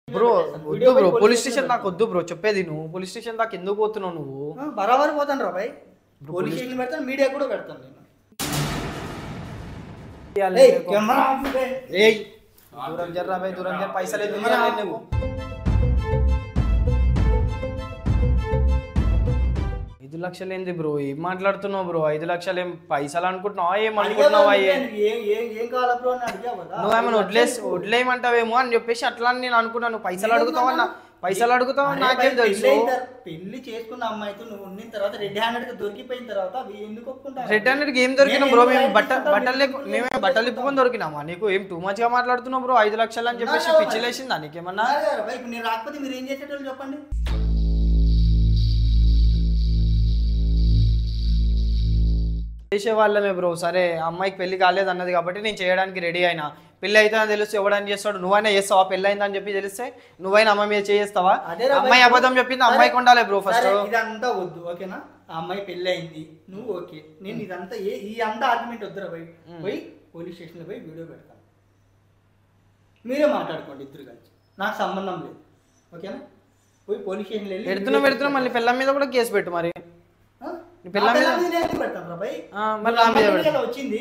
Bro వద్దు bro, police station దాకా వద్దు బ్రో, చెప్పేది నువ్వు పోలీస్ స్టేషన్ దాకా ఎందుకు పోతున్నావు నువ్వు? బరాబర్ పోతాను రా భాయ్, పోలీస్ స్టేషన్ పెడతాను, మీడియా కూడా పెడతాను నేను. దూరం జర్రా భాయ్, దూరం జర, పైసలు ఎందుకు ఇవ్వాలి నువ్వు? 5 లక్షలు ఏంది బ్రో, ఏం మాట్లాడుతున్నావు బ్రో? 5 లక్షలు ఏం పైసలు అనుకుంటున్నావా, ఏం అనుకుంటున్నావా? ఏం కావాలా బ్రో అని అడిగావు కదా, నువ్వేమైనా వదిలేయమంటావేమో అని చెప్పేసి అట్లా నేను అనుకున్నాను. పైసలు అడుగుతావన్నా, పైసలు అడుగుతావని నాకేం తెలుసు. పెళ్లి చేసుకున్న అమ్మాయితో నువ్వు ఉన్న తర్వాత రెడ్ హ్యాండెడ్ గా దొరికిపోయిన తర్వాత ఎందుకు ఒప్పుకుంటావు? రెడ్ హ్యాండెడ్ ఏం దొరికినా బ్రో? మేము బట్టలు ఇప్పుకొని దొరికినామా నీకు? ఏం టూ మచ్ గా మాట్లాడుతున్నావు బ్రో? 5 లక్షలు అని చెప్పేసి పిచ్చిలేసిందా నీకేమన్నా? ఇప్పుడు నేను రాకపోతే మీరు ఏం చేసేటోళ్ళు చెప్పండి. చేసేవాళ్ళమే బ్రో. సరే అమ్మాయికి పెళ్లి కాలేదు అన్నది కాబట్టి నేను చేయడానికి రెడీ అయినా. పెళ్లి అయితే తెలుసు ఎవడని చేస్తాడు? నువ్వైనా చేస్తావా? పెళ్లి అయిందని చెప్పి తెలిస్తే నువ్వైనా అమ్మాయి మీద చేస్తావా? అమ్మాయి అబద్ధం చెప్పింది, అమ్మాయికి ఉండాలి బ్రో ఫస్ట్. ఇదంతా వద్దు ఓకేనా? ఆ అమ్మాయి పెళ్లి అయింది, నువ్వు ఓకే, నేను ఇదంతా ఈ అంతా ఆర్గ్యుమెంట్ వద్దురా పోయి పోలీస్ స్టేషన్లో పోయి వీడియో పెడతాను, మీరే మాట్లాడుకోండి ఇద్దరు కలిసి, నాకు సంబంధం లేదు ఓకేనా? పోయి పోలీస్ స్టేషన్లో వెళ్ళి పెడుతున్నా మళ్ళీ పిల్ల మీద కూడా కేసు పెట్టు. మరి వచ్చింది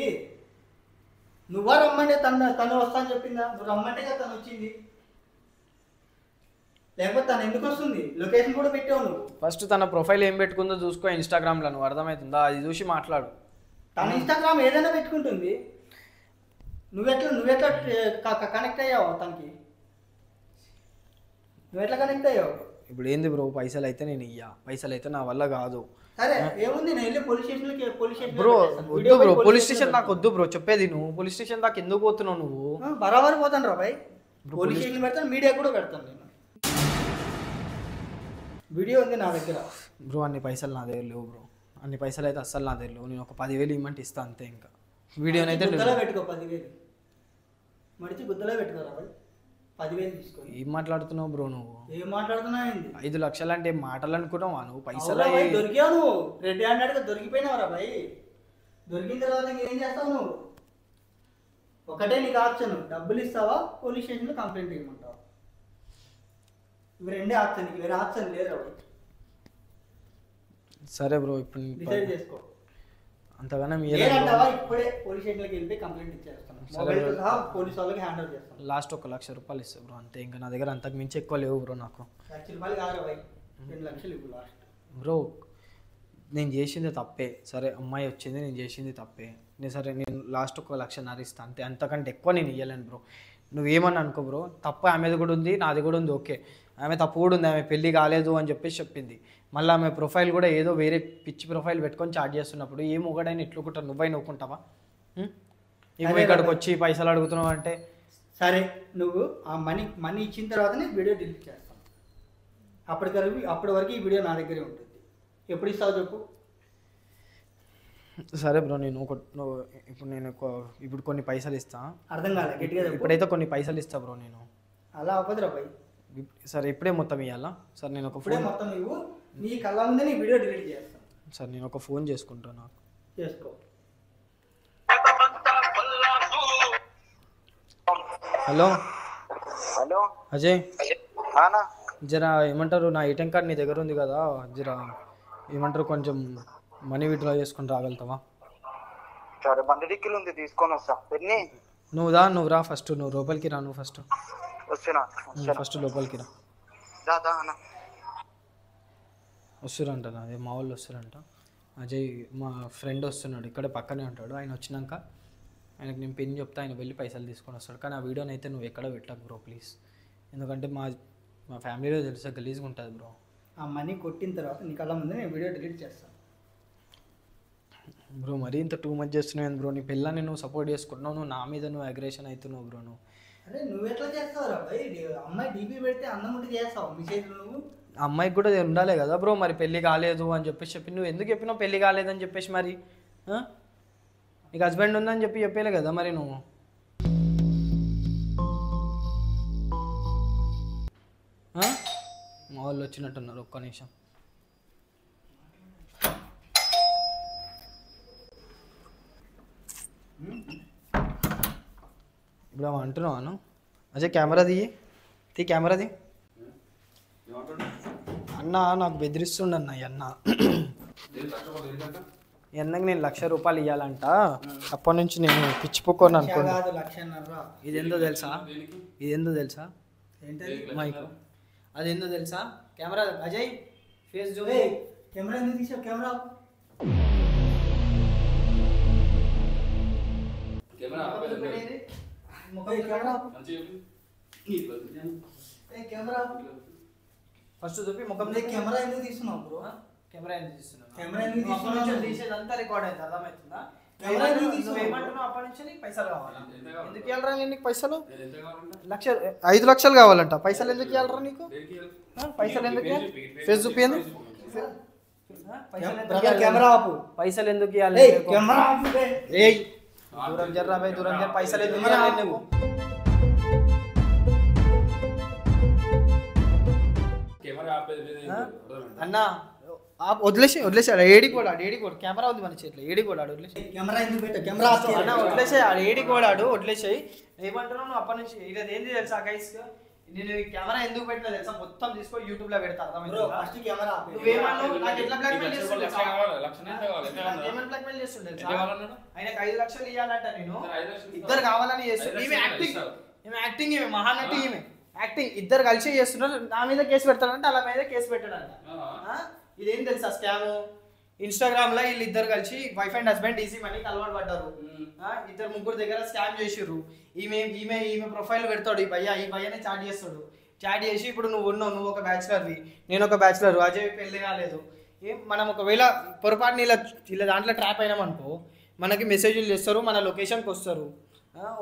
నువ్వా రమ్మంటే తను వస్తాను చెప్పిందా? నువ్వు రమ్మంటే కదా తను వచ్చింది, లేకపోతే తను ఎందుకు వస్తుంది? లొకేషన్ కూడా పెట్టావు నువ్వు. ఫస్ట్ తన ప్రొఫైల్ ఏం పెట్టుకుందో చూసుకో ఇన్స్టాగ్రామ్ లో, నువ్వు అర్థమవుతుందా? అది చూసి మాట్లాడు. తన ఇన్స్టాగ్రామ్ ఏదైనా పెట్టుకుంటుంది, నువ్వెట్లా కనెక్ట్ అయ్యావు తనకి? నువ్వెట్లా కనెక్ట్ అయ్యావు? ఇప్పుడు ఏంది బ్రో, పైసలు అయితే నేను పైసలు అయితే నా వల్ల కాదు. సరే ఏముంది, నేను వెళ్ళి పోలీస్ స్టేషన్ బ్రో వద్దు బ్రో, పోలీస్ స్టేషన్ దాకా వద్దు బ్రో, చెప్పేది నువ్వు పోలీస్ స్టేషన్ దాకా ఎందుకు పోతున్నావు నువ్వు? బరాబర్ పోతాను రా భాయ్, పోలీస్ స్టేషన్ పెడతాను, మీడియా కూడా పెడతాను నేను. వీడియో ఉంది నా దగ్గర బ్రో. అన్ని పైసలు నా దగ్గర లేవు బ్రో, అన్ని పైసలు అయితే అస్సలు నా దగ్గర లేవు. నేను ఒక 10,000 ఇవ్వమంటే ఇస్తా అంతే. ఇంకా వీడియోనైతే గుద్దలో పెట్టుకో, 10,000 మడిచి గుద్దలో పెట్టుకోరా భాయ్, 10,000 తీసుకో. ఏం మాట్లాడుతున్నావు బ్రో నువ్వు? ఏం మాట్లాడుతున్నావు? 5 లక్షలు అంటే మాటలు అనుకున్నావా నువ్వు? పైసలు దొరికావు నువ్వు, రెడ్ హ్యాండెడ్ గా దొరికిపోయినావురా భాయ్. దొరికిన తర్వాత ఏం చేస్తావు నువ్వు? ఒకటే నీకు ఆప్షన్, డబ్బులు ఇస్తావా పోలీస్ స్టేషన్లో కంప్లైంట్ ఇవ్వమంటావా? ఇవి రెండే ఆప్షన్, వేరే ఆప్షన్ లేదు. సరే బ్రో, ఇప్పుడు డిసైడ్ చేసుకో. అంతగానే ఇప్పుడే పోలీస్ స్టేషన్కి వెళ్ళి కంప్లైంట్ ఇచ్చేస్తాను, మొబైల్తో సహా పోలీస్ వాళ్ళకి హ్యాండ్ ఓవర్ చేస్తాను. లాస్ట్ 1 లక్ష రూపాయలు ఇస్తా బ్రో అంతే. ఇంకా నా దగ్గర అంతకు మించి ఎక్కువ లేవు బ్రో. నాకు 1 లక్ష రూపాయలు కాదు భాయ్, 2 లక్షలు ఇవ్వు లాస్ట్. బ్రో నేను చేసింది తప్పే, సరే అమ్మాయి వచ్చింది, నేను చేసింది తప్పే. నేను లాస్ట్ 1,50,000 ఇస్తాను అంతే, అంతకంటే ఎక్కువ నేను ఇవ్వలేను బ్రో. నువ్వేమని అనుకో బ్రో, తప్పు ఆమెది కూడా ఉంది, నాది కూడా ఉంది. ఓకే, ఆమె తప్పు కూడా ఉంది, ఆమె పెళ్ళి కాలేదు అని చెప్పేసి చెప్పింది. మళ్ళీ ఆమె ప్రొఫైల్ కూడా ఏదో వేరే పిచ్చి ప్రొఫైల్ పెట్టుకొని చాట్ చేస్తున్నప్పుడు ఏ ఒకడైనా ఎట్లుకుంటావు? నువ్వై నవ్వుకుంటావా? ఇప్పుడు ఇక్కడికి వచ్చి పైసలు అడుగుతున్నావు అంటే? సరే నువ్వు ఆ మనీ ఇచ్చిన తర్వాతనే వీడియో డిలీట్ చేస్తాను. అప్పటి వరకు ఈ వీడియో నా దగ్గరే ఉంటుంది. ఎప్పుడు ఇస్తావు చెప్పు? సరే బ్రో, ఇప్పుడు కొన్ని పైసలు ఇస్తా. అర్థం కాలే, గట్టిగా ఇప్పుడైతే కొన్ని పైసలు ఇస్తా బ్రో నేను. అలా అవ్వదురా భాయ్. సరే ఇప్పుడే మొత్తం ఇవ్వాలా? సరే నేను ఒక ఫోన్ మొత్తం ఇవ్వు, నీ కళ్ళ ముందే నీ వీడియో డిలీట్ చేస్తాను. సరే నేను ఒక ఫోన్ చేసుకుంటాను. నాకు చేసుకో. హలో అజయ్, జరా ఏమంటారు, నా ఏటీఎం కార్డ్ నీ దగ్గర ఉంది కదా, జరా ఏమంటారు కొంచెం మనీ విత్డ్రా చేసుకొని రాగలుగుతావా? సరే, బండి డిక్కీలు ఉంది, తీసుకొని వస్తా. నువ్వు రా ఫస్ట్, నువ్వు లోపలికి రా. నువ్వు ఫస్ట్ ఫస్ట్ లోపలికి రా. వస్తురంట, అదే మా వాళ్ళు వస్తారంట. అజయ్ మా ఫ్రెండ్ వస్తున్నాడు, ఇక్కడే పక్కనే ఉంటాడు. ఆయన వచ్చినాక ఆయనకు నేను పిన్ చెప్తా, ఆయన వెళ్ళి పైసలు తీసుకొని వస్తాడు. కానీ ఆ వీడియోని అయితే నువ్వు ఎక్కడ పెట్టకు బ్రో ప్లీజ్, ఎందుకంటే మా ఫ్యామిలీలో తెలిసే గలీజ్గా ఉంటుంది బ్రో. ఆ మనీ కొట్టిన తర్వాత నీ కళ్ళ ముందే నేను వీడియో డిలీట్ చేస్తాను బ్రో. మరీ ఇంత టూ మచ్ చేస్తున్నావు బ్రో. నీ పిల్లని నువ్వు సపోర్ట్ చేసుకుంటున్నావు, నువ్వు నా మీద నువ్వు అగ్రెషన్ అవుతున్నావు బ్రో. నువ్వు అరే నువ్వు ఎట్లా చేస్తావు రా భాయ్? అమ్మాయి డీపీ పెడితే అన్నం ఉంటే చేస్తావు మెసేజ్ నువ్వు? అమ్మాయికి కూడా ఉండాలి కదా బ్రో. మరి పెళ్ళి కాలేదు అని చెప్పి నువ్వు ఎందుకు చెప్పినావు పెళ్ళి కాలేదని చెప్పేసి? మరి నీకు హస్బెండ్ ఉందని చెప్పేలే కదా మరి నువ్వు. మా వాళ్ళు వచ్చినట్టున్నారు, ఒక్క నిమిషం. ఇప్పుడు అంటున్నాను అజయ్, కెమెరా దిగి. తీ కెమెరాది అన్న నాకు బెదిరిస్తుండన్న ఈ అన్న ఈ అన్నకి నేను 1,00,000 రూపాయలు ఇవ్వాలంట అప్పటి నుంచి నేను పిచ్చిపోకోను అనుకోను. కాదు 1,00,000 ఇదేందో తెలుసా ఏంటది మైక్ అదేందో తెలుసా camera Ajay face Zoom camera ఎందుకు తీసావు కెమెరా కెమెరా ఫస్ట్ చూపి ముఖం కెమెరా ఎందుకు తీస్తున్నావు బ్రో కెమెరా ఎందుకు తీస్తున్నావు కెమెరా ఎందుకు తీస్తున్నావు తీసేదంతా రికార్డ్ అయింది అర్థమవుతుందా కెమెరా ఎందుకు తీస్తున్నావు? ఏమంటున్నావు అప్పటి నుంచి నీకు పైసలు కావాలా ఎందుకు ఇవ్వాలరా నీకు పైసలు 5 లక్షలు కావాలంట పైసలు ఎందుకు ఇవ్వాలరా నీకు పైసలు ఎందుకు ఫేస్ చూపియండి కెమెరా ఆపు పైసలు ఎందుకు ఇవ్వాలి కెమెరా ఆపు ఏయ్ దూరం జర్రా భయ్ దూరం జర పైసలు ఎందుకు ఇవ్వాలి నువ్వు అన్న వదిలేసి ఏడికోడాడు కెమెరా ఉంది మన చేతిలో ఏడికోడాడు వదిలేసి కెమెరా ఎందుకు పెట్టా కెమెరా అన్న వదిలేసే ఆడు ఏడికోడాడు వదిలేసాయి ఏమంటున్నావు నువ్వు అప్పటి నుంచి ఇది ఏంది తెలుసా గైస్ నేను ఈ కెమెరా ఎందుకు పెట్టినా తెలుసా మొత్తం తీసుకొని యూట్యూబ్ లో పెడతా అర్థమైందా ఫస్ట్ కెమెరా నువ్వేమన్నావు నాకు ఎట్లా బ్లాక్మెయిల్ చేస్తుండే ఏమని బ్లాక్మెయిల్ చేస్తుండే ఆయనకు 5 లక్షలు ఇవ్వాలంట నేను ఇద్దరు కావాలని చేస్తుంది ఈమె యాక్టింగ్ ఈమె మహానటి ఈమె యాక్టింగ్ ఇద్దరు కలిసి చేస్తున్నారు నా మీద కేసు పెడతాడంటే అలా మీద కేసు పెట్టాడంట ఇదేం తెలుసా స్కామ్ ఇన్స్టాగ్రామ్ లో వీళ్ళు ఇద్దరు కలిసి వైఫ్ అండ్ హస్బెండ్ ఈజీ మనీకి అలవాటు పడ్డారు ఇద్దరు ముగ్గురు దగ్గర స్కామ్ చేసిర్రు ఈమె ప్రొఫైల్ పెడతాడు ఈ భయ్యనే చాట్ చేసి ఇప్పుడు నువ్వు ఒక బ్యాచులర్వి నేను ఒక బ్యాచులర్ అజయ్ పెళ్లి కాలేదు మనం ఒకవేళ పొరపాటుని ఇలా దాంట్లో ట్రాప్ అయినామనుకో మనకి మెసేజ్లు చేస్తారు మన లొకేషన్కి వస్తారు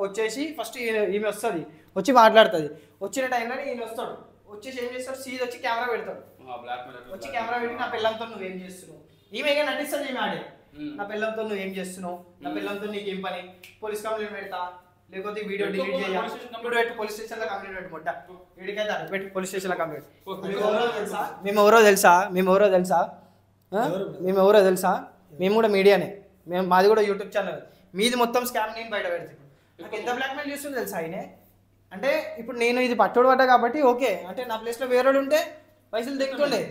వచ్చేసి ఫస్ట్ ఈమె వస్తుంది వచ్చి మాట్లాడుతుంది వచ్చిన టైంలో ఈయన వస్తాడు వచ్చేసి ఏం చేస్తాడు సీజ్ వచ్చి కెమెరా పెడతాడు వచ్చి కెమెరా పెట్టి నా పిల్లలతో నువ్వేం చేస్తున్నావు ఈమెగా నటిస్తుంది ఈమె ఆడే నా పిల్లలతో నువ్వేం చేస్తున్నావు నా పిల్లలతో నీకేం పని పోలీస్ కంప్లైంట్ పెడతా లేకపోతే వీడియో డిలీట్ చేయాలి ఇప్పుడు పెట్టి పోలీస్ స్టేషన్ లో కంప్లైంట్ పెట్టుకుంటా వీడికైతే పెట్టి పోలీస్ స్టేషన్ లో కంప్లైంట్ మేము ఎవరో తెలుసా మేము కూడా మీడియానే మాది కూడా యూట్యూబ్ ఛానల్ మీది మొత్తం స్కామ్ నేను బయట పెడతాను నాకు ఎంత బ్లాక్మెయిల్ చేస్తుంది తెలుసా ఆయనే అంటే ఇప్పుడు నేను ఇది పట్టోడు పడ్డా కాబట్టి ఓకే అంటే నా ప్లేస్ లో వేరేడు ఉంటే పైసలు దిగుతుండే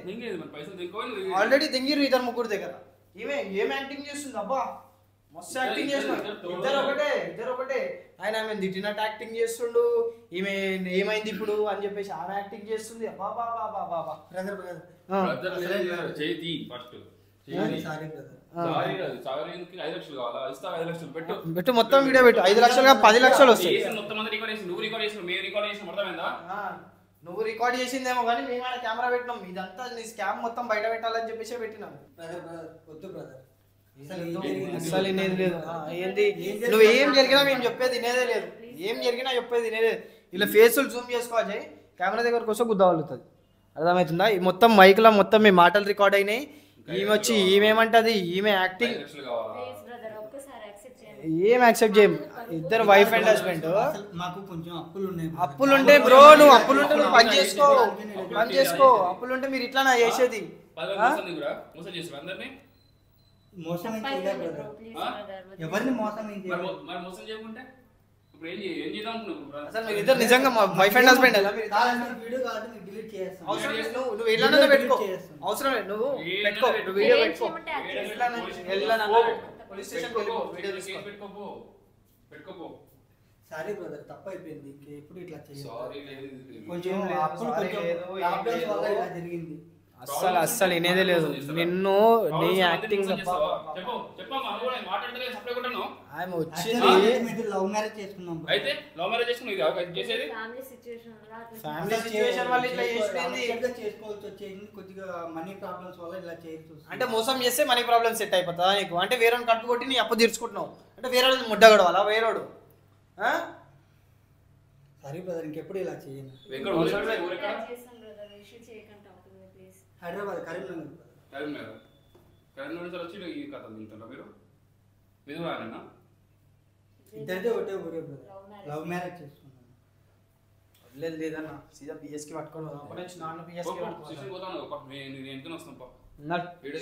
ఆల్రెడీ దింగిరు ఇద్దరు ముగ్గురు దగ్గర ఏం యాక్టింగ్ చేస్తుంది అబ్బా మస్తు యాక్టింగ్ చేస్తున్నాడు ఇద్దరు ఒకటే ఆయన ఆమె తిట్టినట్టు యాక్టింగ్ చేస్తుండు ఈమె ఏమైంది ఇప్పుడు అని చెప్పేసి ఆమె యాక్టింగ్ చేస్తుంది అబ్బా బాబా పెట్టు మొత్తం వీడియో పెట్టు 5 లక్షలు 10 లక్షలు వస్తాయి నువ్వు రికార్డ్ చేసిందేమో కానీ మేము ఆడ కెమెరా పెట్టినాం ఇదంతా నీ స్కామ్ మొత్తం బయట పెట్టాలని చెప్పేసి పెట్టినాం అసలు వినేది లేదు ఏంది నువ్వు ఏం జరిగినా మేము చెప్పేది వినేదే లేదు ఏం జరిగినా చెప్పేది వినేదే ఇలా ఫేసులు జూమ్ చేసుకోవాలి కెమెరా దగ్గరకు వస్తే గుద్దవలుతుంది అర్థమవుతుందా ఈ మొత్తం మైక్లో మొత్తం మీ మాటలు రికార్డ్ అయినాయి ఈమె వచ్చి ఈమెమంటది ఈమె యాక్టింగ్ ఏం యాక్సెప్ట్ చేయం ఇద్దరు వైఫ్ అండ్ హస్బెండ్ మాకు కొంచెం అప్పులుంటే బ్రో నువ్వు అప్పులుంటే నువ్వు పని చేసుకో అప్పులుంటే మీరు ఇట్లా నా చేసేది ఎవరిని మోసం అసలు మీరు ఇద్దరు నిజంగా వైఫ్ అండ్ హస్బెండ్ నువ్వు ఎట్లా పెట్టుకో అవసరం లేదు నువ్వు పెట్టుకో వీడియో పెట్టుకో పోలీస్ స్టేషన్ పెట్టుకోపో సారీ బ్రదర్ తప్పు అయిపోయింది ఎప్పుడు ఇట్లా చేయాలి కొంచెం జరిగింది అస్సలు వినేదే లేదు నిన్ను నీ యాక్టింగ్ ఆమె వచ్చింది లవ్ మ్యారేజ్ చేసుకున్నాం ఫ్యామిలీ సిచువేషన్ వల్ల ఇట్లా చేసింది చేసుకోవాల్సి వచ్చేది కొద్దిగా మనీ ప్రాబ్లమ్స్ వల్ల ఇలా చేయాల్సి అంటే మోసం చేస్తే మనీ ప్రాబ్లమ్ సెట్ అయిపోతుందా నీకు అంటే వేరే కట్టు కొట్టి నీ అప్పు తీర్చుకుంటున్నావు అంటే వేరే ముడ్డగడు అలా వేరేడు సరే బ్రదర్ ఇంకెప్పుడు ఇలా చేయండి హైదరాబాద్ కరీంనగర్ వచ్చి ఈ కథ తింటారా మీరు విధవారేనా ఇద్దరిదే ఒకటే ఊరే బ్రదర్ లవ్ మ్యారేజ్ చేసుకున్నాను లేదన్నా సీదా పిఎస్కి పట్టుకొని అప్పటి నుంచి నాన్న పిఎస్కి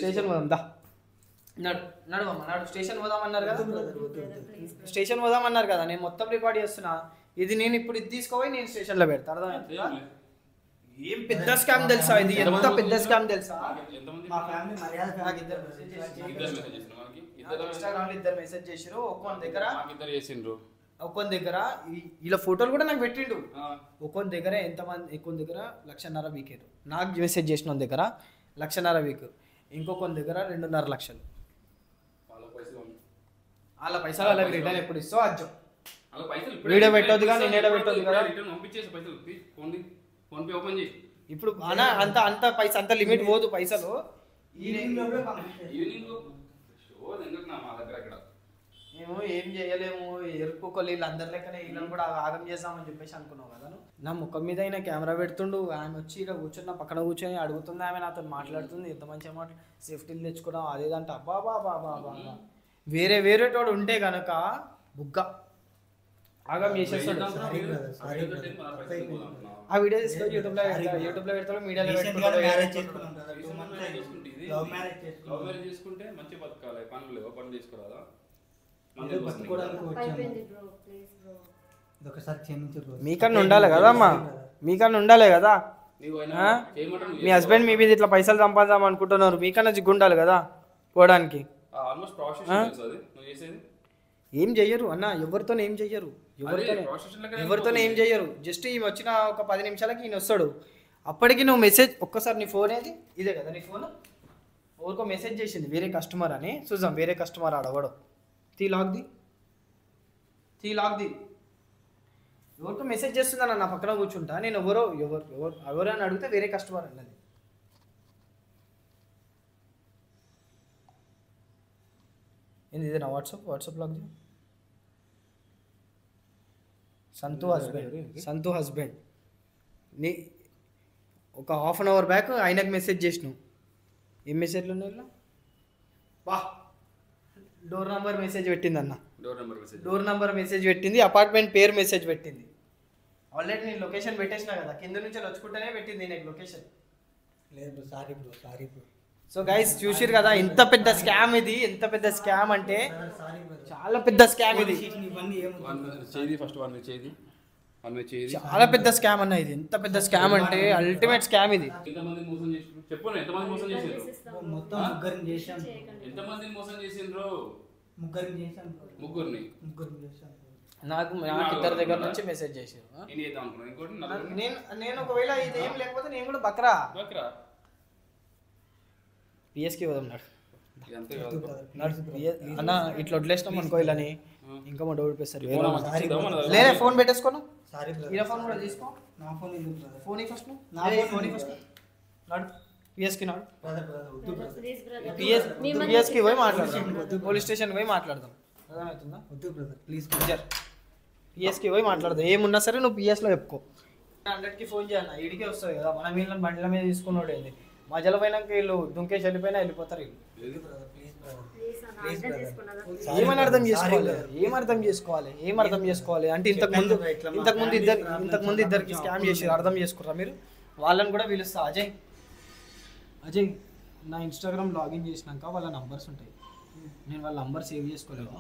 స్టేషన్ పోదాం దా నడు స్టేషన్ పోదామన్నారు కదా స్టేషన్ పోదామన్నారు కదా నేను మొత్తం రికార్డ్ చేస్తున్నా ఇది నేను ఇప్పుడు ఇది తీసుకోపోయి నేను స్టేషన్లో పెడతా అర్థమైందా? ఏం పెద్ద స్కామ్ తెలుసా ఇది, ఎంత పెద్ద స్కామ్ తెలుసా? మా ఫ్యామిలీ మర్యాద నాకు ఇద్దరు మెసేజ్ ఇన్స్టాగ్రామ్ లో ఇద్దరు మెసేజ్ చేసిరు. ఒక్కొక్క దగ్గర ఇలా ఫోటోలు కూడా నాకు పెట్టిండు. ఒక్కొక్క దగ్గర ఎంతమంది, ఎక్కువ దగ్గర 1,50,000 వీకారు. నాకు మెసేజ్ చేసిన దగ్గర 1,50,000 వీకారు. ఇంకొక దగ్గర 2.5 లక్షలు. వాళ్ళ పైసలు వాళ్ళకి రిటర్న్ ఎప్పుడు ఇస్తావు అజ్జం. వీడియో పెట్టొద్దు కానీ నేను పెట్టొద్దు కదా. ఇప్పుడు అన్న అంత పైసా అంత లిమిట్ పోదు పైసలు. మేము ఏం చేయలేము, ఎరుపుకోలు వీళ్ళు అందరి లెక్కనే వీళ్ళని కూడా ఆగం చేద్దామని చెప్పేసి అనుకున్నావు కదా. నా ముఖం మీద అయినా కెమెరా పెడుతుండు, ఆమె వచ్చి ఇక్కడ కూర్చొని నా పక్కన కూర్చొని అడుగుతుంది, ఆమె నాతో మాట్లాడుతుంది, ఎంత మంచిగా సేఫ్టీలు తెచ్చుకోవడం అదేదంటే అబ్బా బాబా బాబా. వేరేటోడు ఉంటే కనుక బుగ్గ ఆగం చేసేస్తాడు. ఆ వీడియో తీసుకొని యూట్యూబ్లో పెడతాడు, మీడియాలో పెట్టుకుంటాడు. మీకన్నా ఉండాలి కదా అమ్మా, మీకన్నా ఉండాలి కదా. మీ హస్బెండ్ మీ మీద ఇట్లా పైసలు సంపాదాం అనుకుంటున్నారు, మీకన్నా జిగ్గు ఉండాలి కదా పోవడానికి. ఏం చెయ్యరు అన్న, ఎవరితోనే ఏం చెయ్యరు, ఎవరితోనే ఏం చెయ్యరు. జస్ట్ ఈమె వచ్చిన ఒక 10 నిమిషాలకి ఈయన వస్తాడు. అప్పటికి నువ్వు మెసేజ్ ఒక్కసారి నీ ఫోన్ ఏది ఇదే కదా నీ ఫోన్, ఎవరికో మెసేజ్ చేసింది వేరే కస్టమర్ అని. చూద్దాం వేరే కస్టమర్ ఆడవడు. తీ లాక్ది ఎవరికో మెసేజ్ చేస్తుందన్న నా పక్కన కూర్చుంటా. నేను ఎవరు అని అడిగితే వేరే కస్టమర్ అన్నది. ఏంది ఇది నా వాట్సాప్ లాక్ చేయి. సంతు హస్బెండ్ నీ ఒక హాఫ్ అన్ అవర్ బ్యాక్ ఆయనకు మెసేజ్ చేసినావు. ఏం మెసేజ్లు ఉన్నాయి ఇలా? బా డోర్ నంబర్ మెసేజ్ పెట్టింది అన్న, డోర్ నంబర్ మెసేజ్ పెట్టింది, అపార్ట్మెంట్ పేరు మెసేజ్ పెట్టింది. ఆల్రెడీ నేను లొకేషన్ పెట్టేసినా కదా, కింద నుంచి వచ్చుకుంటేనే పెట్టింది నేను లొకేషన్. లేదు సారీ బ్రో. సో గైస్ చూసిరు కదా ఎంత పెద్ద స్కామ్ ఇది, ఎంత పెద్ద స్కామ్ అంటే చాలా పెద్ద స్కామ్ ఇది, చాలా పెద్ద స్కామ్ అన్న ఇది. ఎంత పెద్ద స్కామ్ అంటే అల్టిమేట్ స్కామ్ ఇది. మొత్తం ముగ్గురిని చేశాం. నాకు ఇద్దరి దగ్గర నుంచి మెసేజ్ చేసారు. నేను ఒకవేళ ఇది ఏం లేకపోతే నేను కూడా బక్రా పిఎస్కి వదన్నాడు అన్న. ఇట్లా వదిలేసినాం అనుకో ఇలాని ఇంకా మా డౌట్ పెడతారు. లేదే ఫోన్ పెట్టేసుకోను, ఇలా ఫోన్ కూడా తీసుకో. నా ఫోన్ ఎందుకు ఫోన్ ఫస్ట్ నాడు పిఎస్కి నాడు పిఎస్కి పోయి మాట్లాడదాం, పోలీస్ స్టేషన్ పోయి మాట్లాడదాం. అర్థమవుతుందా? వద్దు బ్రదర్ ప్లీజ్ పిఎస్కి పోయి మాట్లాడదాం. ఏమున్నా సరే నువ్వు పిఎస్లో చెప్పుకో. 100కి ఫోన్ చేయాలి, ఇడికే వస్తుంది కదా. మనం వీళ్ళని బండ్ల మీద తీసుకున్నాడు ఏంది, మధ్యలో పోయినాక వీళ్ళు దుంకేసి వెళ్ళిపోయినా వెళ్ళిపోతారు వీళ్ళు. ఏమని అర్థం చేసుకోవాలి అంటే ఇంతకు ముందు ఇద్దరికి స్కామ్ చేసి అర్థం చేసుకుర్రా మీరు? వాళ్ళని కూడా పిలుస్తా. అజయ్ నా ఇన్స్టాగ్రామ్ లాగిన్ చేసినాక వాళ్ళ నంబర్స్ ఉంటాయి, నేను వాళ్ళ నంబర్ సేవ్ చేసుకోలేను.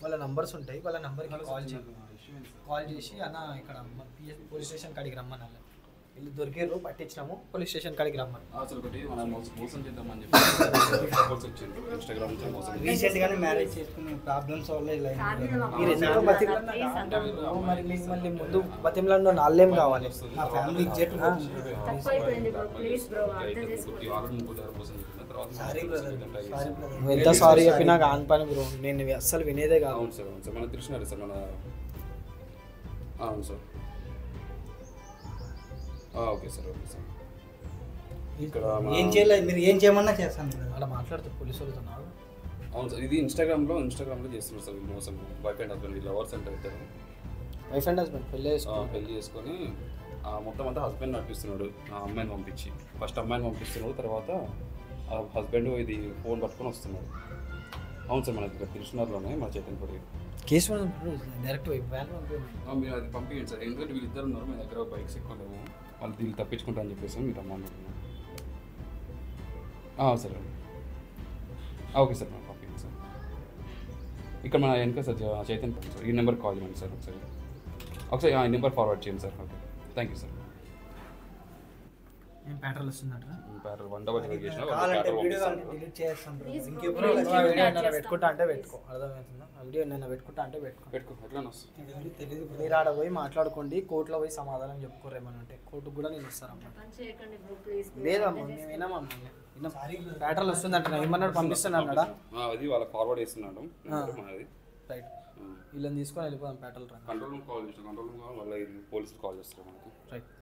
వాళ్ళ నంబర్స్ ఉంటాయి, వాళ్ళ నంబర్కి కాల్ చేసి అన్న ఇక్కడ పోలీస్ స్టేషన్ కాడికి రమ్మని వీళ్ళు దొరికారు, పట్టించినాము, పోలీస్ స్టేషన్ కాడికి రమ్మని. రీసెంట్ గానే మ్యారేజ్ చేసుకునే ప్రాబ్లమ్స్ వల్ల ఇలా మీరు ఎందుకో మరి మీకు మళ్ళీ ముందు బతిమలాండు నాళ్ళేం కావాలి. నా ఫ్యామిలీ నువ్వు ఎంత సారీ చెప్పినా కాని పని బ్రో, నేను అస్సలు వినేదే కాదు. అవును సార్ మన తెలిసినారు సార్ మన. అవును సార్ ఓకే సార్ ఇక్కడ ఏం చేయలేదు, మీరు ఏం చేయమన్నా చేస్తాను. అలా మాట్లాడుతారు పోలీసు వాళ్ళతో. అవును సార్ ఇది ఇన్స్టాగ్రామ్లో చేస్తున్నారు సార్ మోసం. వైఫ్ అండ్ హస్బెండ్ లవర్స్ అంటే ఇద్దరు వైఫ్ అండ్ హస్బెండ్ పెళ్లి చేసుకొని మొత్తం అంతా హస్బెండ్ నడిపిస్తున్నాడు. ఆ అమ్మాయిని పంపించి ఫస్ట్ అమ్మాయిని పంపిస్తున్నాడు, తర్వాత ఆ హస్బెండ్ ఇది ఫోన్ పట్టుకొని వస్తున్నాడు. అవును సార్ మనకి ఇక్కడ తిరుచునారులోనే మన చైతన్యపూడి కేసు డైరెక్ట్ మీరు అది పంపించండి సార్. ఎందుకంటే వీళ్ళిద్దరు ఉన్నారు, మీ దగ్గర బైక్స్ ఎక్కువ లేవు, వాళ్ళు దీన్ని తప్పించుకుంటా అని చెప్పేసి మీరు అమ్మానుకుంటున్నాను. సరే ఓకే సార్ మనం పంపించండి సార్. ఇక్కడ మన వెనక సార్ చైతన్య సార్, ఈ నెంబర్కి కాల్ చేయండి సార్ ఒకసారి. ఒకసారి ఆ నెంబర్ ఫార్వర్డ్ చేయండి sir. Okay, thank you sir. ఏం ప్యాటర్న్ వస్తుందంటారా? ప్యాటర్ 1 డబల్ చేసిన కావాలంటే ప్యాటర్ వీడియో పంపిస్తాను. డిలీట్ చేస్తాను bro. Please bro, ఇంకెప్పుడు please. ఆ వీడియో ఏమైనా పెట్టుకుంటా అంటే పెట్టుకో, అర్థమవుతుందా? ఆ వీడియో ఏమైనా పెట్టుకుంటా అంటే పెట్టుకో. పెట్టుకో ఎట్లా వస్తుంది. తెలియదు bro. మీరు ఆడ పోయి మాట్లాడుకోండి, కోర్టులో పోయి సమాధానం చెప్పుకోరు ఏమని అంటే కోర్టుకు కూడా నేను వస్తారమ్మా. పని చేయకండి బ్రో ప్లీజ్. లేదమ్మా మేము వినమమ్మా, విన్నాం. ప్యాటర్న్ వస్తుందంట, ఏమన్నాడు పంపిస్తాను అన్నాడా? అది వాళ్ళకి ఫార్వర్డ్ చేస్తున్నాడు మనది. రైట్, వీళ్ళని తీసుకొని వెళ్ళిపోదాం ప్యాటర్న్ రా. కంట్రోల్ రూమ్ కాల్ చేసిన, కంట్రోల్ రూమ్ వాళ్ళ పోలీసులు కాల్ చేస్తారు మనకి. రైట్.